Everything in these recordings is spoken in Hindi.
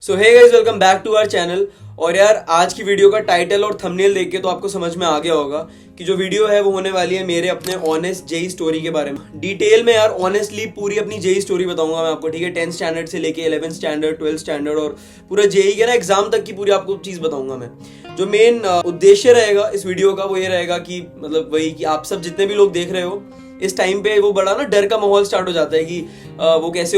So hey guys, welcome back to our channel. और यार, आज की वीडियो का टाइटल और थंबनेल देख के तो आपको समझ में आ गया होगा कि जो वीडियो है वो होने वाली है मेरे अपने ऑनेस्ट जेई स्टोरी के बारे में। डिटेल में यार ऑनेस्टली पूरी अपनी जेई स्टोरी बताऊंगा मैं आपको, ठीक है। 10th स्टैंडर्ड से लेके 11th स्टैंडर्ड, 12th स्टैंडर्ड और पूरा जेई के ना एग्जाम तक की पूरी आपको चीज बताऊंगा मैं। जो मेन उद्देश्य रहेगा इस वीडियो का वो ये रहेगा कि मतलब वही कि आप सब जितने भी लोग देख रहे हो इस टाइम पे वो बड़ा ना डर का माहौल स्टार्ट हो जाता है कि वो कैसे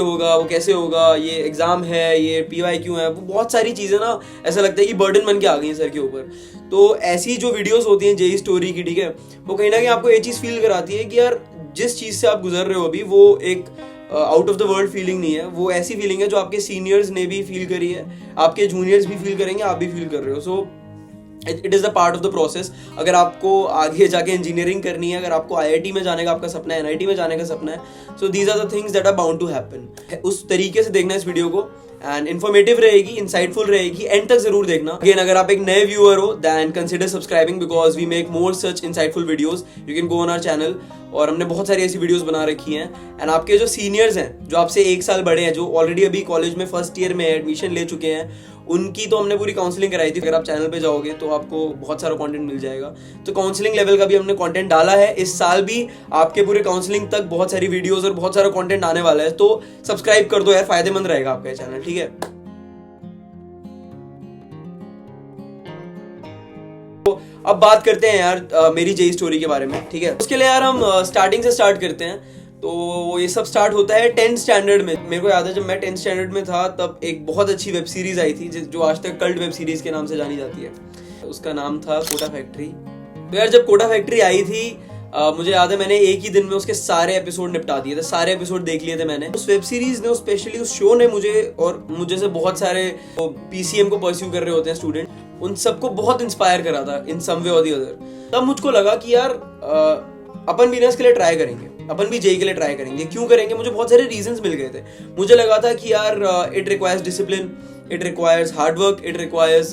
होगा, ये एग्जाम है, ये PYQ है, वो बहुत सारी चीजें ना ऐसा लगता है कि बर्डन बन के आ गई हैं सर के ऊपर। तो ऐसी जो वीडियोस होती हैं जेई स्टोरी की, ठीक है, वो कहीं ना कहीं आपको ये चीज फील कराती है कि यार जिस चीज से आप गुजर रहे हो अभी वो एक out of the world feeling नहीं है, वो ऐसी फीलिंग है जो आपके सीनियर्स ने भी फील करी है, आपके जूनियर्स भी फील करेंगे, आप भी फील कर रहे हो। So it is the part of the process. अगर आपको आगे जाके इंजीनियरिंग करनी है, अगर आपको IIT में जाने का आपका सपना है, NIT में जाने का सपना है, so these are the things that are bound to happen. उस तरीके से देखना इस वीडियो को, एंड इन्फॉर्मेटिव रहेगी, इंसाइटफुल रहेगी, एंड तक जरूर देखना। अगेन, अगर आप एक नए व्यूअर हो then consider subscribing because we make more such insightful videos. You can go on our channel और हमने बहुत सारी ऐसी वीडियोस बना रखी हैं। एंड आपके जो सीनियर्स हैं, जो आपसे 1 साल बड़े हैं, जो ऑलरेडी अभी कॉलेज में फर्स्ट ईयर में एडमिशन ले चुके हैं, उनकी तो हमने पूरी काउंसलिंग कराई थी। अगर आप चैनल पे जाओगे तो आपको बहुत सारा कंटेंट मिल जाएगा। तो काउंसलिंग लेवल का भी हमने कंटेंट डाला है। इस साल भी आपके पूरे काउंसलिंग तक बहुत सारी वीडियोस और बहुत सारा कंटेंट आने वाला है। तो सब्सक्राइब कर दो यार, फायदेमंद रहेगा आपका चैनल, ठीक है। तो अब बात करते हैं यार मेरी जेई स्टोरी के बारे में, ठीक है। उसके लिए यार हम स्टार्टिंग से स्टार्ट करते हैं। तो ये सब स्टार्ट होता है 10th स्टैंडर्ड में। मेरे को याद है जब मैं 10th स्टैंडर्ड में था तब एक बहुत अच्छी वेब सीरीज आई थी जो आज तक कल्ट वेब सीरीज के नाम से जानी जाती है। उसका नाम था कोटा फैक्ट्री। तो यार जब कोटा फैक्ट्री आई थी मुझे याद है मैंने एक ही दिन में उसके सारे एपिसोड निपटा दिए थे, सारे एपिसोड देख लिए थे मैंने। उस वेब सीरीज ने, स्पेशली उस शो ने मुझे और मुझे से बहुत सारे PCM को परस्यू कर रहे होते हैं स्टूडेंट, उन सबको बहुत इंस्पायर करा था इन सम वे और दी अदर। तब मुझको लगा कि यार अपन भी इसके लिए ट्राई करेंगे, अपन भी जेई के लिए ट्राई करेंगे। क्यों करेंगे? मुझे बहुत सारे रीजंस मिल गए थे। मुझे लगा था कि यार it requires discipline, it requires hard work, it requires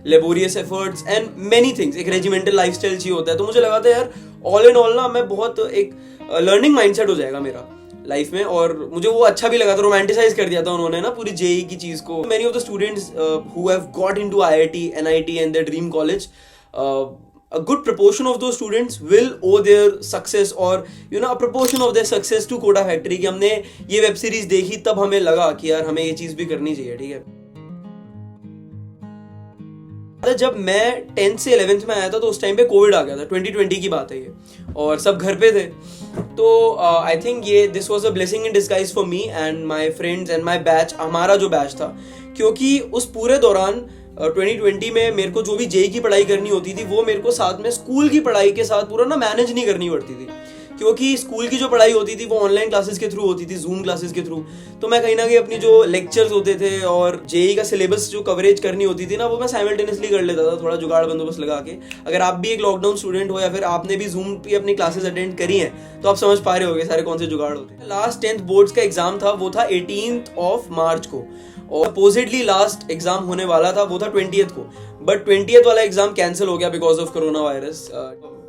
laborious efforts and many things. एक रेजिमेंटल लाइफस्टाइल चाहिए होता है। तो मुझे लगा था यार ऑल इन ऑल ना मैं बहुत एक लर्निंग माइंडसेट हो जाएगा मेरा लाइफ में, और मुझे वो अच्छा भी लगा था। रोमांटिसाइज कर दिया था उन्होंने ना पूरी जेई की चीज को। Many of the students who have got into IIT, NIT and their dream college, a good proportion of those students will owe their success or a proportion of their success to Kota factory. कि हमने ये वेब सीरीज देखी तब हमें लगा कि यार हमें ये चीज भी करनी चाहिए, ठीक है। जब मैं 10th से 11th में आया था तो उस टाइम पे कोविड आ गया था। 2020 की बात है ये, और सब घर पे थे। तो आई थिंक ये this was a blessing in disguise for me and my friends and my batch, हमारा जो बैच था। क्योंकि उस पूरे दौरान 2020 में मेरे को जो भी जेई की पढ़ाई करनी होती थी वो मेरे को साथ में स्कूल की पढ़ाई के साथ पूरा ना मैनेज नहीं करनी पड़ती थी। क्योंकि स्कूल की जो पढ़ाई होती थी वो ऑनलाइन क्लासेस के थ्रू होती थी, जूम क्लासेस के थ्रू। तो मैं कहीं ना कहीं अपनी जो लेक्चर्स होते थे और जेई का सिलेबस जो कवरेज करनी होती थी ना, वो मैं साइमल्टेनियसली कर लेता था, थोड़ा जुगाड़ बंदोबस्त लगा के। अगर आप भी एक लॉकडाउन स्टूडेंट हो या फिर आपने भी जूम पे अपनी क्लासेस अटेंड करी हैं तो आप समझ पा रहे होगे सारे कौन से जुगाड़ होते हैं। लास्ट 10th बोर्ड्स का एग्जाम था, वो था 18th ऑफ मार्च को, और अपोजिटली लास्ट एग्जाम होने वाला था वो था 20th को। बट 20th वाला एग्जाम कैंसिल हो गया बिकॉज ऑफ कोरोना वायरस।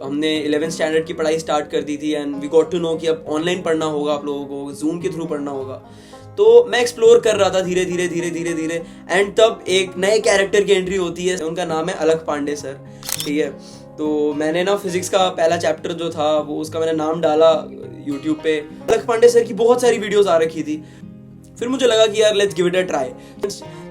हमने 11th स्टैंडर्ड की पढ़ाई स्टार्ट कर दी थी and we got to know कि अब ऑनलाइन पढ़ना होगा, आप लोगों को जूम के थ्रू पढ़ना होगा। तो मैं एक्सप्लोर कर रहा था धीरे धीरे एंड तब एक नए कैरेक्टर की एंट्री होती है। उनका नाम है अलख पांडे सर, ठीक है। तो मैंने ना फिजिक्स का पहला चैप्टर जो था वो उसका मैंने नाम डाला यूट्यूब पे। अलख पांडे सर की बहुत सारी वीडियोस आ रखी थी। फिर मुझे लगा कि यार let's give it a try,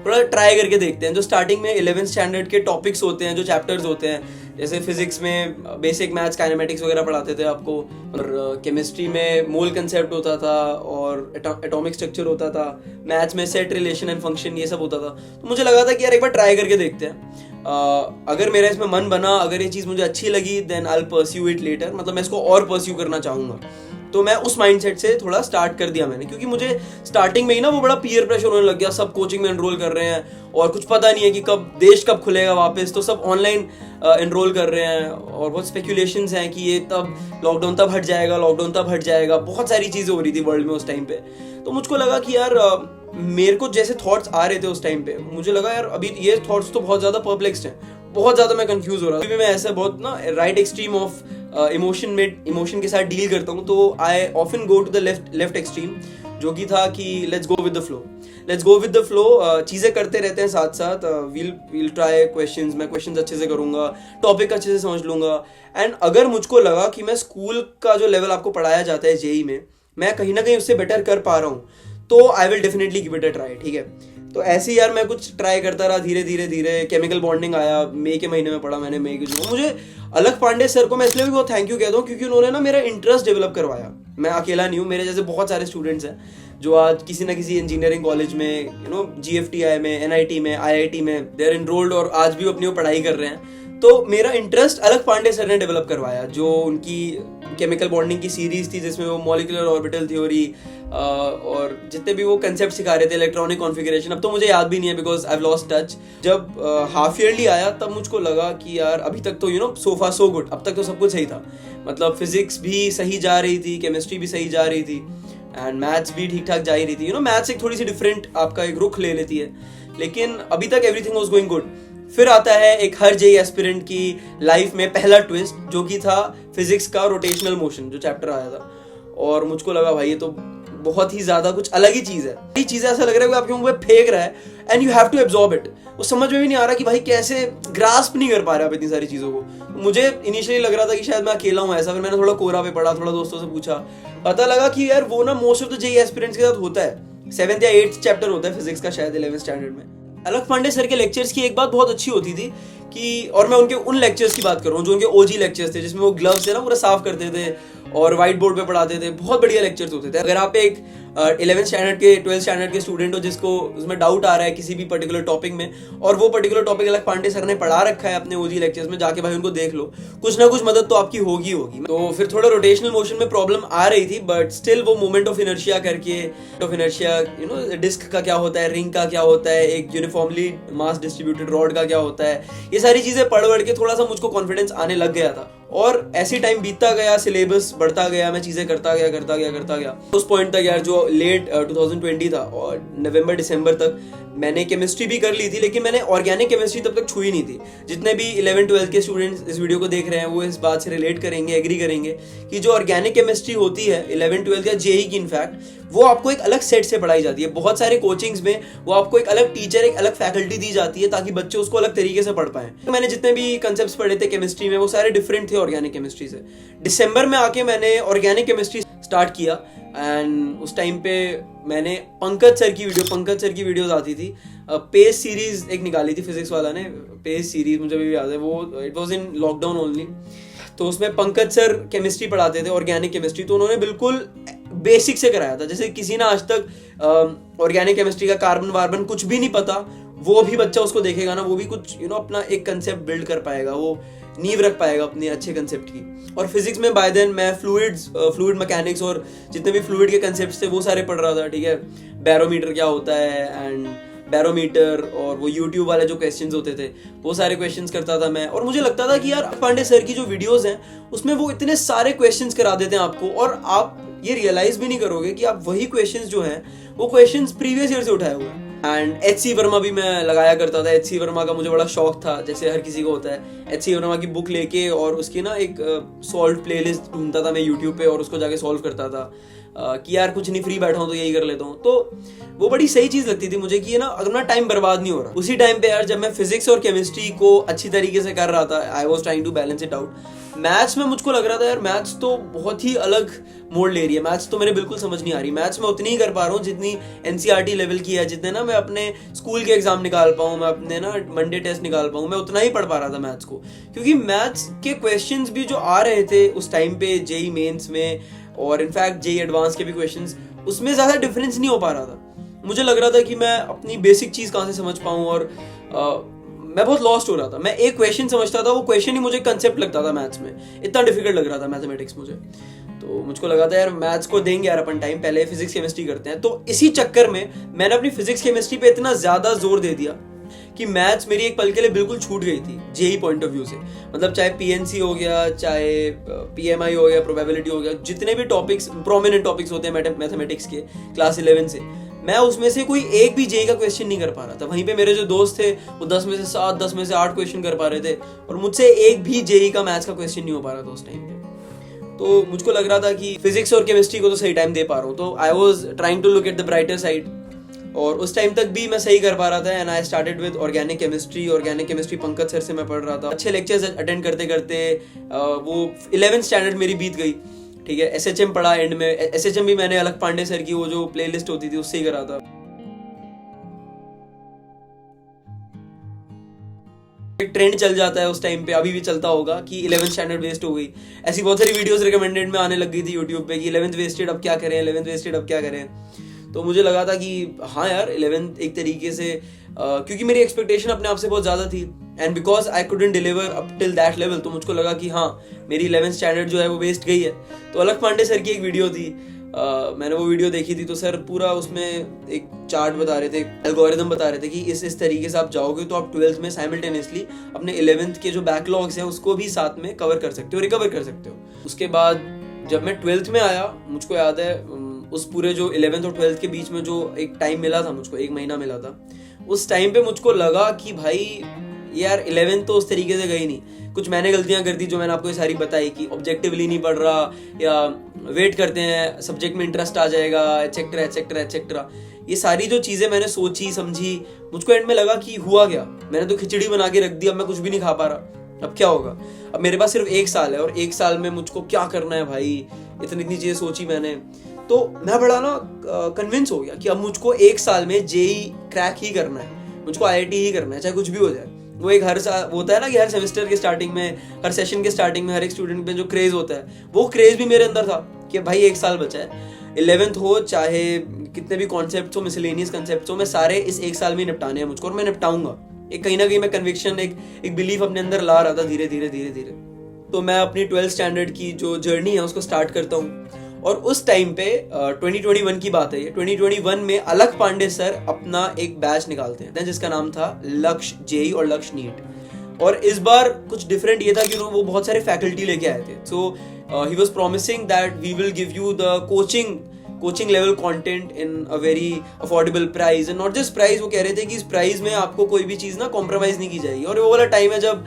थोड़ा ट्राई करके देखते हैं। जो स्टार्टिंग में 11th स्टैंडर्ड के टॉपिक्स होते हैं, जो चैप्टर्स होते हैं, जैसे फिजिक्स में बेसिक मैथ्स, काइनेमेटिक्स वगैरह पढ़ाते थे आपको, और केमिस्ट्री में मोल कंसेप्ट होता था और एटॉमिक स्ट्रक्चर होता था, मैथ्स में सेट, रिलेशन एंड फंक्शन, ये सब होता था। तो मुझे लगा था कि यार एक बार ट्राई करके देखते हैं। अगर मेरा इसमें मन बना, अगर ये चीज़ मुझे अच्छी लगी then I will pursue it later, मतलब मैं इसको और परस्यू करना चाहूँगा। तो मैं उस माइंडसेट से थोड़ा स्टार्ट कर दिया मैंने, क्योंकि मुझे स्टार्टिंग में ही ना वो बड़ा पीयर प्रेशर होने लग गया। सब कोचिंग में एनरोल कर रहे हैं और कुछ पता नहीं है कि कब देश कब खुलेगा वापस, तो सब ऑनलाइन एनरोल कर रहे हैं और बहुत स्पेकुलेशंस हैं कि ये तब लॉकडाउन तब हट जाएगा। बहुत सारी चीज़ें हो रही थी वर्ल्ड में उस टाइम पे। तो मुझको लगा कि यार मेरे को जैसे थॉट्स आ रहे थे उस टाइम पे, मुझे लगा यार अभी ये थॉट्स तो बहुत ज़्यादा परप्लेक्स्ड हैं, बहुत ज़्यादा मैं कंफ्यूज हो रहा था। मैं ऐसा बहुत ना राइट एक्सट्रीम ऑफ इमोशन के साथ डील करता हूँ, तो I often go to the left extreme. जो कि था कि let's go with the flow, चीज़ें करते रहते हैं साथ साथ, वील ट्राई क्वेश्चंस, मैं क्वेश्चंस अच्छे से करूँगा, टॉपिक अच्छे से समझ लूँगा। एंड अगर मुझको लगा कि मैं स्कूल का जो लेवल आपको पढ़ाया जाता है जेई में, मैं कहीं ना कहीं उससे बेटर कर पा रहा हूँ, तो I will definitely give it a try, ठीक है। तो ऐसे ही यार मैं कुछ ट्राई करता रहा, धीरे धीरे केमिकल बॉन्डिंग आया, मई के महीने में पढ़ा मैंने, मई के जो मुझे अलख पांडे सर को मैं इसलिए भी बहुत थैंक यू कहता हूँ क्योंकि उन्होंने ना मेरा इंटरेस्ट डेवलप करवाया। मैं अकेला नहीं हूँ, मेरे जैसे बहुत सारे स्टूडेंट्स हैं जो आज किसी ना किसी इंजीनियरिंग कॉलेज में, GFTI में, NIT में, IIT में दे आर एनरोल्ड और आज भी अपनी वो पढ़ाई कर रहे हैं। तो मेरा इंटरेस्ट अलख पांडे सर ने डेवलप करवाया, जो उनकी केमिकल बॉन्डिंग की सीरीज थी जिसमें वो मॉलिक्यूलर ऑर्बिटल थ्योरी और जितने भी वो कंसेप्ट सिखा रहे थे, इलेक्ट्रॉनिक कॉन्फ़िगरेशन, अब तो मुझे याद भी नहीं है because I have lost touch. जब हाफ ईयरली आया तब मुझको लगा कि यार अभी तक तो सो फार सो गुड, अब तक तो सब कुछ सही था। मतलब फिजिक्स भी सही जा रही थी, केमिस्ट्री भी सही जा रही थी एंड मैथ्स भी ठीक ठाक जा ही रही थी। मैथ्स एक थोड़ी सी डिफरेंट आपका एक रुख ले लेती है, लेकिन अभी तक एवरीथिंग वाज गोइंग गुड। फिर आता है एक हर जेई एस्पिरेंट की लाइफ में पहला ट्विस्ट, जो कि था फिजिक्स का रोटेशनल मोशन जो चैप्टर आया था, और मुझको लगा भाई ये तो बहुत ही ज्यादा कुछ अलग ही चीज है। ये चीजें ऐसा लग रहा है कि आपके मुंह पे फेंक रहा है and you have to absorb it. वो समझ में भी नहीं आ रहा कि भाई कैसे ग्रास्प नहीं कर पा रहे आप इतनी सारी चीजों को। मुझे इनिशियली लग रहा था कि शायद मैं अकेला हूँ ऐसा, फिर मैंने थोड़ा कोरा पे पढ़ा, थोड़ा दोस्तों से पूछा, पता लगा कि यार वो ना most of the JEE aspirants के साथ होता है। 7th या 8th चैप्टर होता है फिजिक्स का शायद 11th स्टैंडर्ड में। अलख पांडे सर के लेक्चर्स की एक बात बहुत अच्छी होती थी कि, और मैं उनके उन लेक्चर्स की बात कर रहा हूँ जो उनके OG लेक्चर्स थे, जिसमें वो ग्लव्स से ना पूरा साफ करते थे और व्हाइट बोर्ड पे पढ़ाते थे। बहुत बढ़िया लेक्चर्स होते थे। अगर आप एक 11th स्टैंडर्ड के 12th स्टैंडर्ड के स्टूडेंट हो जिसको उसमें डाउट आ रहा है किसी भी पर्टिकुलर टॉपिक में, और वो पर्टिकुलर टॉपिक अलख पांडे सर ने पढ़ा रखा है अपने OG लेक्चर्स में, जाके भाई उनको देख लो, कुछ ना कुछ मदद तो आपकी होगी। तो फिर थोड़ा रोटेशनल मोशन में प्रॉब्लम आ रही थी, बट स्टिल वो मोमेंट ऑफ इनर्शिया करके, डिस्क का क्या होता है, रिंग का क्या होता है, एक यूनिफॉर्मली मास डिस्ट्रीब्यूटेड रॉड का क्या होता है, ये सारी चीजें पढ़ के थोड़ा सा मुझको कॉन्फिडेंस आने लग गया था। और ऐसी टाइम बीतता गया, सिलेबस बढ़ता गया, मैं चीजें करता गया। उस पॉइंट तक यार जो लेट 2020 था और नवंबर दिसंबर तक मैंने केमिस्ट्री भी कर ली थी, लेकिन मैंने ऑर्गेनिक केमिस्ट्री तब तक छुई नहीं थी। जितने भी 11th-12th के स्टूडेंट्स इस वीडियो को देख रहे हैं वो इस बात से रिलेट करेंगे, एग्री करेंगे कि जो ऑर्गेनिक केमिस्ट्री होती है 11th-12th या जेई की, इनफैक्ट वो आपको एक अलग सेट से पढ़ाई जाती है। बहुत सारे कोचिंग्स में वो आपको एक अलग टीचर, एक अलग फैकल्टी दी जाती है ताकि बच्चे उसको अलग तरीके से पढ़ पाएं। तो मैंने जितने भी कंसेप्ट्स पढ़े थे केमिस्ट्री में वो सारे डिफरेंट थे ऑर्गेनिक केमिस्ट्री से। दिसंबर में आके मैंने ऑर्गेनिक केमिस्ट्री स्टार्ट किया एंड उस टाइम पे मैंने पंकज सर की वीडियोस आती थी, पेस सीरीज एक निकाली थी फिजिक्स वाला ने, पेस सीरीज मुझे भी याद है, वो it was in lockdown only. तो उसमें पंकज सर केमिस्ट्री पढ़ाते थे, ऑर्गेनिक केमिस्ट्री, तो उन्होंने बिल्कुल बेसिक से कराया था। जैसे किसी ने आज तक ऑर्गेनिक केमिस्ट्री का कार्बन वार्बन कुछ भी नहीं पता, वो भी बच्चा उसको देखेगा ना, वो भी कुछ अपना एक कंसेप्ट बिल्ड कर पाएगा, वो नींव रख पाएगा अपने अच्छे कंसेप्ट की। और फिजिक्स में बाय देन मैं फ्लूइड मैकेनिक्स और जितने भी फ्लूइड के कंसेप्ट थे वो सारे पढ़ रहा था, ठीक है। बैरोमीटर क्या होता है एंड बैरोमीटर, और वो यूट्यूब वाले जो क्वेश्चंस होते थे वो सारे क्वेश्चंस करता था मैं। और मुझे लगता था कि यार पांडे सर की जो वीडियोस हैं उसमें वो इतने सारे क्वेश्चंस करा देते हैं आपको, और आप ये रियलाइज भी नहीं करोगे कि आप वही क्वेश्चंस जो हैं वो क्वेश्चंस प्रीवियस ईयर से उठाए हुए हैं। एंड HC वर्मा भी मैं लगाया करता था। HC वर्मा का मुझे बड़ा शौक था, जैसे हर किसी को होता है। HC वर्मा की बुक लेके और उसकी ना एक सॉल्व प्लेलिस्ट ढूंढता था मैं यूट्यूब पे और उसको जाके सॉल्व करता था कि यार कुछ नहीं, फ्री बैठा हूँ तो यही कर लेता हूँ। तो वो बड़ी सही चीज लगती थी मुझे कि ये ना अपना टाइम बर्बाद नहीं हो रहा। उसी टाइम पे यार जब मैं फिजिक्स और केमिस्ट्री को अच्छी तरीके से कर रहा था, I was trying to balance it out. Maths में मुझको लग रहा था यार मैथ्स तो बहुत ही अलग मोड़ ले रही है, मैथ्स तो मेरे बिल्कुल समझ नहीं आ रही। मैथ्स में उतनी ही कर पा रहा हूँ जितनी NCERT लेवल की है, जितने ना मैं अपने स्कूल के एग्जाम निकाल पाऊँ, मैं अपने ना मंडे टेस्ट निकाल पाऊँ, मैं उतना ही पढ़ पा रहा था मैथ्स को। क्योंकि मैथ्स के क्वेश्चंस भी जो आ रहे थे उस टाइम पे जेई मेंस में और इनफैक्ट जेई एडवांस के भी क्वेश्चंस, उसमें ज्यादा डिफरेंस नहीं हो पा रहा था। मुझे लग रहा था कि मैं अपनी बेसिक चीज कहाँ से समझ पाऊँ, और मैं बहुत लॉस्ट हो रहा था। मैं एक क्वेश्चन समझता था, वो क्वेश्चन ही मुझे कंसेप्ट लगता था मैथ्स में, इतना डिफिकल्ट लग रहा था मैथमेटिक्स मुझे। तो मुझको लगा था यार मैथ्स को देंगे यार अपन टाइम, पहले फिजिक्स केमिस्ट्री करते हैं। तो इसी चक्कर में मैंने अपनी फिजिक्स केमिस्ट्री पे इतना ज्यादा जोर दे दिया कि मैथ्स मेरी एक पल के लिए बिल्कुल छूट गई थी जेई पॉइंट ऑफ व्यू से। मतलब चाहे PNC हो गया, चाहे PMI हो गया, प्रोबेबिलिटी हो गया, जितने भी टॉपिक्स प्रोमिनेंट टॉपिक्स होते हैं मैथमेटिक्स के क्लास 11 से, मैं उसमें से कोई एक भी जेई का क्वेश्चन नहीं कर पा रहा था। वहीं पे मेरे जो दोस्त थे वो 10 में से 7, 10 में से 8 क्वेश्चन कर पा रहे थे, और मुझसे एक भी जेई का मैथ्स का क्वेश्चन नहीं हो पा रहा था उस टाइम पे। तो मुझको लग रहा था कि फिजिक्स और केमिस्ट्री को तो सही टाइम दे पा रहा हूँ, तो I was trying to look at the brighter side, और उस टाइम तक भी मैं सही कर पा रहा था। And I started with organic chemistry Pankaj sir से मैं पढ़ रहा था। अच्छे लेक्चर्स अटेंड करते करते वो 11th स्टैंडर्ड मेरी बीत गई, ठीक है। SHM पढ़ा एंड में, SHM भी मैंने अलख पांडे सर की वो जो प्लेलिस्ट होती थी उससे ही करा था। एक ट्रेंड चल जाता है उस टाइम पे, अभी भी चलता होगा, कि 11th स्टैंडर्ड वेस्ट हो गई। ऐसी बहुत सारी वीडियोस रिकमेंडेड में आने लग गई थी यूट्यूब पे कि 11th वेस्टेड, अब क्या करें, 11th वेस्टेड अब क्या करें। तो मुझे लगा था कि हाँ यार 11th एक तरीके से क्योंकि मेरी एक्सपेक्टेशन अपने आप से बहुत ज़्यादा थी, and because I couldn't deliver up till that level, तो मुझको लगा कि हाँ मेरी 11th स्टैंडर्ड जो है वो वेस्ट गई है। तो अलख पांडे सर की एक वीडियो थी, मैंने वो वीडियो देखी थी, तो सर पूरा उसमें एक चार्ट बता रहे थे, एल्गोरिदम बता रहे थे कि इस तरीके से आप जाओगे तो आप 12th में साइमल्टेनियसली अपने 11th के जो बैकलॉग्स हैं उसको भी साथ में कवर कर सकते हो, रिकवर कर सकते हो। उसके बाद जब मैं 12th में आया, मुझको याद है उस पूरे जो 11th और 12th के बीच में जो एक टाइम मिला था मुझको, 1 महीना मिला था, उस टाइम पे मुझको लगा कि भाई यार 11th तो उस तरीके से गई नहीं। कुछ मैंने गलतियां कर दी जो मैंने आपको ये सारी बताई, कि ऑब्जेक्टिवली नहीं पढ़ रहा, या वेट करते हैं सब्जेक्ट में इंटरेस्ट आ जाएगा, एटसेट्रा एटसेट्रा एटसेट्रा। ये सारी जो चीज़ें मैंने सोची समझी, मुझको एंड में लगा कि हुआ क्या, मैंने तो खिचड़ी बना के रख दी, अब मैं कुछ भी नहीं खा पा रहा, अब क्या होगा। अब मेरे पास सिर्फ 1 साल है, और 1 साल में मुझको क्या करना है भाई, इतनी चीज़ें सोची मैंने। तो मैं बड़ा ना कन्विंस हो गया कि अब मुझको 1 साल में JEE क्रैक ही करना है, मुझको IIT ही करना है, चाहे कुछ भी हो जाए। वो एक हर साल होता है ना कि हर सेमेस्टर के स्टार्टिंग में, हर सेशन के स्टार्टिंग में हर एक स्टूडेंट में जो क्रेज होता है, वो क्रेज भी मेरे अंदर था कि भाई 1 साल बचा है, 11th हो चाहे कितने भी कॉन्सेप्ट हो, मिसलेनियस कॉन्सेप्ट हो, मैं सारे इस 1 साल में निपटाने हैं मुझको, और मैं निपटाऊंगा। एक कहीं ना कहीं मैं कन्विक्शन, एक बिलीफ अपने अंदर ला रहा था धीरे धीरे धीरे धीरे। तो मैं अपनी 12th स्टैंडर्ड की जो जर्नी है उसको स्टार्ट करता हूँ, और उस टाइम पे 2021 की बात है ये, 2021 में अलख पांडे सर अपना एक बैच निकालते हैं जिसका नाम था लक्ष्य JEE और लक्ष्य नीट। और इस बार कुछ डिफरेंट ये था कि वो बहुत सारे फैकल्टी लेके आए थे। So he was promising that we will give you the coaching level content in a very affordable price, and not just price, वो कह रहे थे कि इस प्राइस में आपको कोई भी चीज़ ना कॉम्प्रोमाइज़ नहीं की जाएगी। और वो वाला टाइम है जब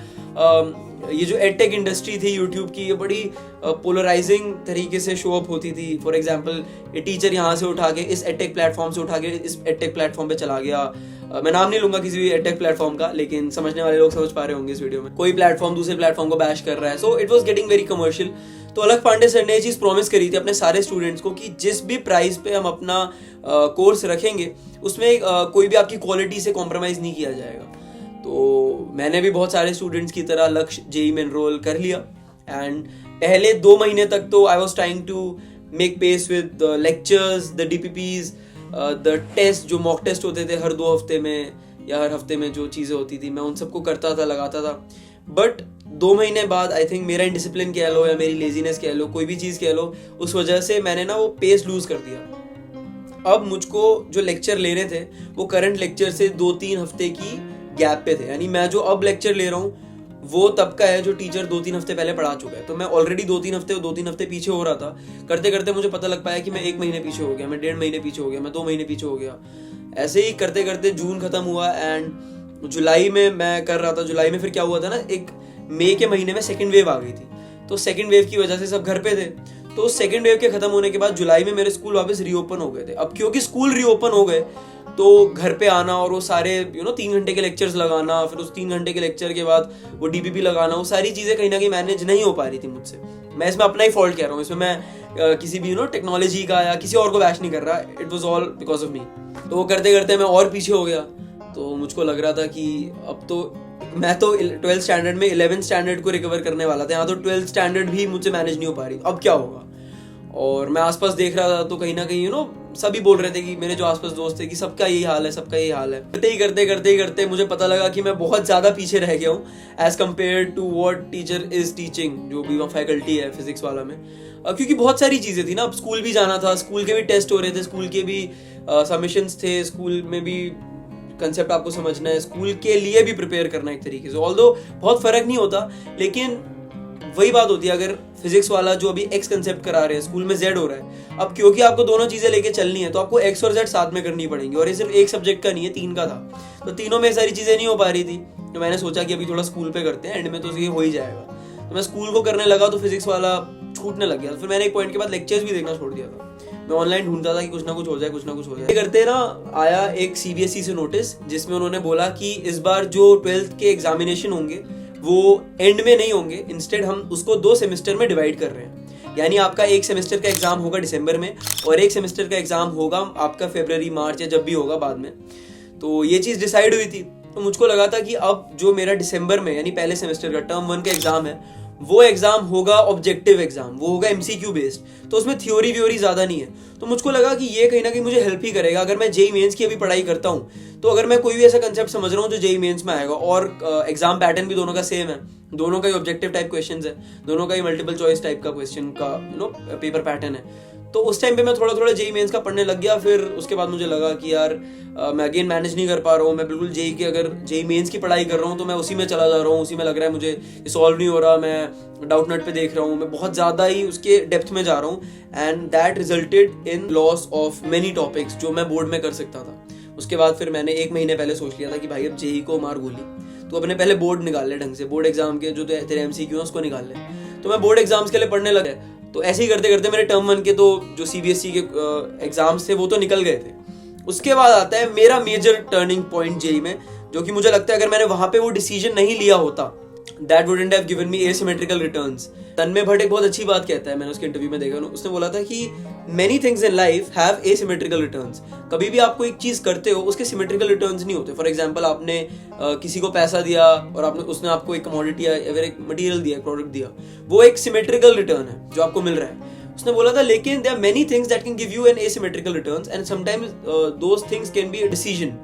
ये जो एडटेक इंडस्ट्री थी यूट्यूब की, ये बड़ी पोलराइजिंग तरीके से शो अप होती थी। फॉर एग्जांपल ये टीचर यहाँ से उठा के इस एडटेक प्लेटफॉर्म से उठा के इस एडटेक प्लेटफॉर्म पे चला गया। मैं नाम नहीं लूंगा किसी भी एडटेक प्लेटफॉर्म का, लेकिन समझने वाले लोग समझ पा रहे होंगे इस वीडियो में। कोई प्लेटफॉर्म दूसरे प्लेटफॉर्म को बैश कर रहा है, so it was getting very commercial. तो अलख पांडे सर ने ये चीज़ प्रॉमिस करी थी अपने सारे स्टूडेंट्स को कि जिस भी प्राइस पे हम अपना कोर्स रखेंगे उसमें कोई भी आपकी क्वालिटी से कॉम्प्रोमाइज़ नहीं किया जाएगा। तो मैंने भी बहुत सारे स्टूडेंट्स की तरह लक्ष्य JEE में एनरोल कर लिया, एंड पहले 2 महीने तक तो I was trying to make pace with the lectures, the DPPs, the test, जो मॉक टेस्ट होते थे हर 2 हफ्ते में या हर हफ्ते में जो चीज़ें होती थी, मैं उन सबको करता था, लगाता था। बट 2 महीने बाद आई थिंक मेरा इंडिसिप्लिन कह लो या मेरी लेजीनेस कह लो, कोई भी चीज़ कह लो, उस वजह से मैंने ना वो पेस लूज कर दिया। अब मुझको जो लेक्चर लेने थे वो करंट लेक्चर से 2-3 हफ्ते की गैप पे थे, यानी मैं जो अब लेक्चर ले रहा हूँ वो तब का है जो टीचर 2-3 हफ्ते पहले पढ़ा चुका है। तो मैं ऑलरेडी 2-3 हफ्ते पीछे हो रहा था। करते करते मुझे पता लग पाया कि मैं 1 महीने पीछे हो गया, मैं 1.5 महीने पीछे हो गया, मैं 2 महीने पीछे हो गया। ऐसे ही करते करते जून खत्म हुआ, एंड जुलाई में मैं कर रहा था। जुलाई में फिर क्या हुआ था ना, एक मई के महीने में सेकेंड वेव आ गई थी, तो सेकेंड वेव की वजह से सब घर पे थे। तो सेकेंड वेव के खत्म होने के बाद जुलाई में मेरे स्कूल वापस रीओपन हो गए थे। अब क्योंकि स्कूल रीओपन हो गए तो घर पे आना और वो सारे 3 घंटे के लेक्चर्स लगाना, फिर उस 3 घंटे के लेक्चर के बाद वो DPP लगाना, वो सारी चीज़ें कहीं ना कहीं मैनेज नहीं हो पा रही थी मुझसे। मैं इसमें अपना ही फॉल्ट कह रहा हूँ, इसमें मैं किसी भी टेक्नोलॉजी का या किसी और को बैश नहीं कर रहा, it was all because of me. तो वो करते करते मैं और पीछे हो गया। तो मुझको लग रहा था कि अब तो मैं तो 12th स्टैंडर्ड में 11th स्टैंडर्ड को रिकवर करने वाला था, यहाँ तो 12th स्टैंडर्ड भी मुझसे मैनेज नहीं हो पा रही, अब क्या होगा। और मैं आसपास देख रहा था तो कहीं ना कहीं सभी बोल रहे थे कि मेरे जो आसपास दोस्त थे कि सबका यही हाल है, सबका यही हाल है। करते ही मुझे पता लगा कि मैं बहुत ज़्यादा पीछे रह गया हूँ as compare to what teacher is teaching, जो भी वहाँ फैकल्टी है फिजिक्स वाला में। क्योंकि बहुत सारी चीज़ें थी ना, अब स्कूल भी जाना था, स्कूल के भी टेस्ट हो रहे थे, स्कूल के भी सबमिशंस थे, स्कूल में भी कंसेप्ट आपको समझना है, स्कूल के लिए भी प्रिपेयर करना एक तरीके से। ऑल्दो बहुत फर्क नहीं होता, लेकिन वही बात होती है, अगर फिजिक्स वाला जो अभी एक्स कंसेप्ट करा रहे हैं, स्कूल में जेड हो रहा है, अब क्योंकि आपको दोनों चीजें लेके चलनी है तो आपको एक्स और जेड साथ में करनी पड़ेंगी। और ये सिर्फ एक सब्जेक्ट का नहीं है, 3 का था, तो तीनों में सारी चीजें नहीं हो पा रही थी। तो मैंने सोचा कि अभी थोड़ा स्कूल पे करते हैं, एंड में तो ये हो ही जाएगा। तो मैं स्कूल को करने लगा तो फिजिक्स वाला छूटने लग गया। फिर मैंने एक पॉइंट के बाद लेक्चर्स भी देखना छोड़ दिया था। मैं ऑनलाइन ढूंढता था कि कुछ ना कुछ हो जाए, कुछ ना कुछ हो जाए करते ना। आया एक CBSE से नोटिस जिसमें उन्होंने बोला कि इस बार जो 12th के एग्जामिनेशन होंगे वो एंड में नहीं होंगे, इंस्टेड हम उसको 2 सेमेस्टर में डिवाइड कर रहे हैं। यानी आपका एक सेमेस्टर का एग्जाम होगा दिसंबर में और एक सेमेस्टर का एग्जाम होगा आपका फरवरी मार्च या जब भी होगा बाद में। तो ये चीज़ डिसाइड हुई थी। तो मुझको लगा था कि अब जो मेरा दिसंबर में यानी पहले सेमेस्टर का टर्म 1 का एग्जाम है वो एग्जाम होगा ऑब्जेक्टिव एग्जाम, वो होगा MCQ बेस्ड, तो उसमें थ्योरी व्योरी ज़्यादा नहीं है। तो मुझको लगा कि ये कहीं ना कहीं मुझे हेल्प ही करेगा अगर मैं JEE मेंस की अभी पढ़ाई करता हूँ। तो अगर मैं कोई भी ऐसा कंसेप्ट समझ रहा हूँ जो JEE मेंस में आएगा और एग्जाम पैटर्न भी दोनों का सेम है, दोनों का ही ऑब्जेक्टिव टाइप क्वेश्चन है, दोनों का ही मल्टीपल चॉइस टाइप का क्वेश्चन का पेपर पैटर्न है, तो उस टाइम पे मैं थोड़ा थोड़ा JEE मेंस का पढ़ने लग गया। फिर उसके बाद मुझे लगा कि यार मैं अगेन मैनेज नहीं कर पा रहा हूँ, मैं बिल्कुल JEE की अगर JEE मेंस की पढ़ाई कर रहा हूँ तो मैं उसी में चला जा रहा हूँ, उसी में लग रहा है मुझे ये सॉल्व नहीं हो रहा, मैं डाउटनट पे देख रहा हूँ, मैं बहुत ज़्यादा ही उसके डेप्थ में जा रहा हूँ and that resulted in loss of many topics जो मैं बोर्ड में कर सकता था। उसके बाद फिर मैंने 1 महीने पहले सोच लिया था कि भाई अब JEE को मार गोली, तो अपने पहले बोर्ड निकाल ले ढंग से, बोर्ड एग्जाम के जो तेरे MCQ है उसको निकाल ले। तो मैं बोर्ड एग्जाम्स के लिए पढ़ने लगे। तो ऐसे ही करते करते मेरे टर्म 1 के तो जो CBSE के एग्जाम्स थे वो तो निकल गए थे। उसके बाद आता है मेरा मेजर टर्निंग पॉइंट JEE में, जो कि मुझे लगता है अगर मैंने वहां पे वो डिसीजन नहीं लिया होता that wouldn't have given me asymmetrical returns। तन्मय भट्ट एक बहुत अच्छी बात कहता है, मैंने उसके इंटरव्यू में देखा, उसने बोला था कि many things in life have asymmetrical returns। कभी भी आपको एक चीज करते हो उसके सिमेट्रिकल रिटर्न्स नहीं होते। फॉर एग्जांपल आपने किसी को पैसा दिया और उसने आपको एक कमोडिटी या फिर एक मटेरियल दिया, प्रोडक्ट दिया, वो एक सिमेट्रिकल रिटर्न है जो आपको मिल रहा है। उसने बोला था लेकिन there are many things that can give you an asymmetrical returns and sometimes those things can be a decision,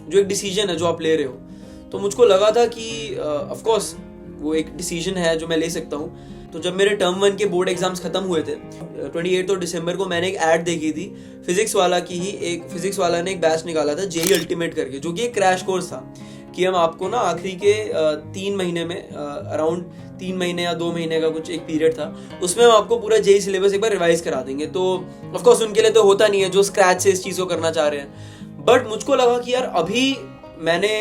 जो एक डिसीजन है जो आप ले रहे हो। तो मुझको लगा था कि ऑफ कोर्स वो एक डिसीजन है जो मैं ले सकता हूँ। तो जब मेरे टर्म 1 के बोर्ड एग्जाम्स खत्म हुए थे 28 दिसंबर को, मैंने एक ऐड देखी थी फिजिक्स वाला की ही, एक फिजिक्स वाला ने एक बैच निकाला था JEE अल्टीमेट करके, जो कि एक क्रैश कोर्स था कि हम आपको ना आखिरी के 3 महीने में अराउंड 3 महीने या 2 महीने का कुछ एक पीरियड था, उसमें हम आपको पूरा JEE सिलेबस एक बार रिवाइज करा देंगे। तो ऑफकोर्स उनके लिए तो होता नहीं है जो स्क्रैच से इस चीज़ को करना चाह रहे हैं, बट मुझको लगा कि यार अभी मैंने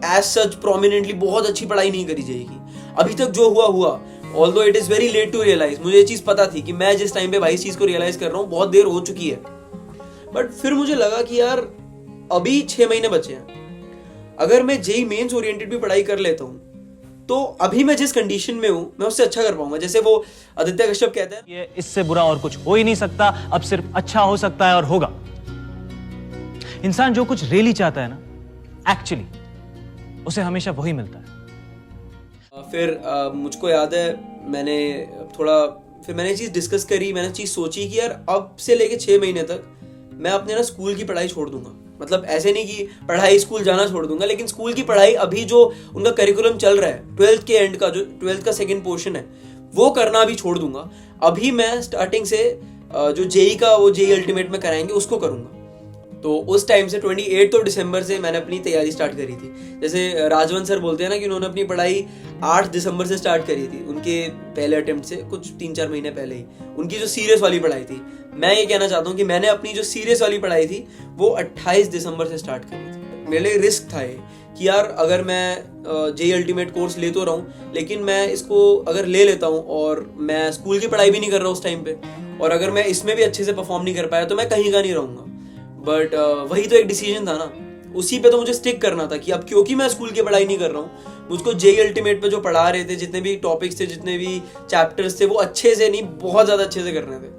एज सच प्रोमिनेंटली बहुत अच्छी पढ़ाई नहीं करी JEE की, अभी तक जो हुआ although it is very late to realise. मुझे ये चीज पता थी कि मैं जिस टाइम पे भाई इस चीज को रियलाइज कर रहा हूँ बहुत देर हो चुकी है, बट फिर मुझे लगा कि यार अभी 6 महीने बचे हैं, अगर मैं JEE मेंस ओरिएंटेड भी पढ़ाई कर लेता हूँ तो अभी मैं जिस कंडीशन में हूँ मैं उससे अच्छा कर पाऊंगा। जैसे वो आदित्य कश्यप कहते हैं, ये इससे बुरा और कुछ हो ही नहीं सकता, अब सिर्फ अच्छा हो सकता है और होगा। इंसान जो कुछ रियली चाहता है ना, एक्चुअली उसे हमेशा वही मिलता है। फिर मुझको याद है मैंने ये चीज़ डिस्कस करी, मैंने चीज़ सोची कि यार अब से लेके 6 महीने तक मैं अपने ना स्कूल की पढ़ाई छोड़ दूंगा। मतलब ऐसे नहीं कि पढ़ाई स्कूल जाना छोड़ दूंगा, लेकिन स्कूल की पढ़ाई अभी जो उनका करिकुलम चल रहा है 12th के एंड का, जो 12th का सेकेंड पोर्शन है वो करना अभी छोड़ दूंगा। अभी मैं स्टार्टिंग से जो JEE का वो JEE अल्टीमेट में कराएंगे उसको करूंगा। तो उस टाइम से 28 दिसंबर से मैंने अपनी तैयारी स्टार्ट करी थी। जैसे राजवंत सर बोलते हैं ना कि उन्होंने अपनी पढ़ाई 8 दिसंबर से स्टार्ट करी थी, उनके पहले अटेम्प्ट से कुछ 3-4 महीने पहले ही उनकी जो सीरियस वाली पढ़ाई थी। मैं ये कहना चाहता हूँ कि मैंने अपनी जो सीरियस वाली पढ़ाई थी वो 28 दिसंबर से स्टार्ट करी थी। मेरे लिए रिस्क था ये कि यार अगर मैं JEE अल्टीमेट कोर्स ले तो रहा हूँ, लेकिन मैं इसको अगर ले लेता हूँ और मैं स्कूल की पढ़ाई भी नहीं कर रहा उस टाइम पे, और अगर मैं इसमें भी अच्छे से परफॉर्म नहीं कर पाया तो मैं कहीं का नहीं रहूँगा। बट वही तो एक डिसीजन था ना, उसी पे तो मुझे स्टिक करना था कि अब क्योंकि मैं स्कूल की पढ़ाई नहीं कर रहा हूँ, मुझको JEE अल्टीमेट पे जो पढ़ा रहे थे, जितने भी टॉपिक्स थे, जितने भी चैप्टर्स थे, वो अच्छे से नहीं, बहुत ज़्यादा अच्छे से करने थे।